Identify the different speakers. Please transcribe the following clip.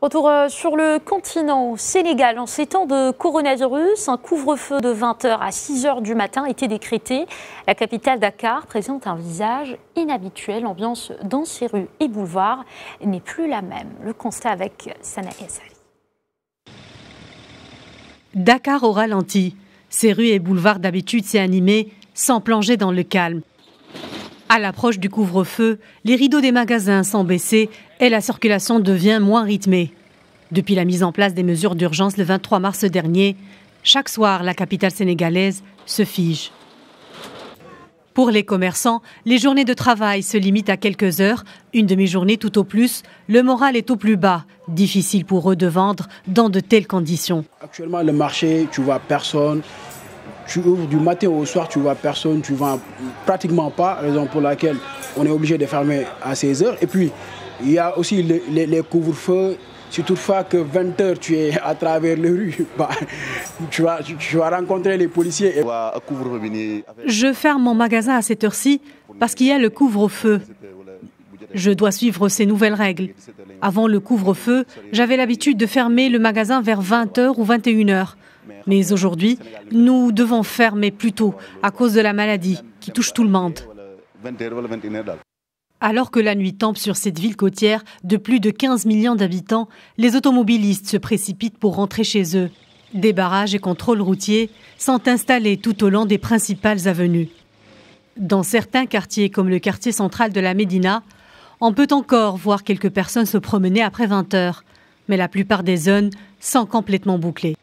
Speaker 1: Retour sur le continent, au Sénégal. En ces temps de coronavirus, un couvre-feu de 20h à 6h du matin a été décrété. La capitale Dakar présente un visage inhabituel. L'ambiance dans ses rues et boulevards n'est plus la même. Le constat avec Sana Essali.
Speaker 2: Dakar au ralenti. Ses rues et boulevards d'habitude s'est animés sans plonger dans le calme. À l'approche du couvre-feu, les rideaux des magasins sont baissés et la circulation devient moins rythmée. Depuis la mise en place des mesures d'urgence le 23 mars dernier, chaque soir, la capitale sénégalaise se fige. Pour les commerçants, les journées de travail se limitent à quelques heures, une demi-journée tout au plus. Le moral est au plus bas. Difficile pour eux de vendre dans de telles conditions.
Speaker 3: Actuellement, le marché, tu vois personne. Tu ouvres du matin au soir, tu vois personne, tu vends pratiquement pas, raison pour laquelle on est obligé de fermer à 16 heures. Et puis, il y a aussi les couvre-feux. Si toutefois que 20 heures, tu es à travers les rues, tu vas rencontrer les policiers.
Speaker 2: Je ferme mon magasin à cette heure-ci parce qu'il y a le couvre-feu. Je dois suivre ces nouvelles règles. Avant le couvre-feu, j'avais l'habitude de fermer le magasin vers 20h ou 21h. Mais aujourd'hui, nous devons fermer plus tôt à cause de la maladie qui touche tout le monde. Alors que la nuit tombe sur cette ville côtière de plus de 15 millions d'habitants, les automobilistes se précipitent pour rentrer chez eux. Des barrages et contrôles routiers sont installés tout au long des principales avenues. Dans certains quartiers, comme le quartier central de la Médina, on peut encore voir quelques personnes se promener après 20 heures. Mais la plupart des zones sont complètement bouclées.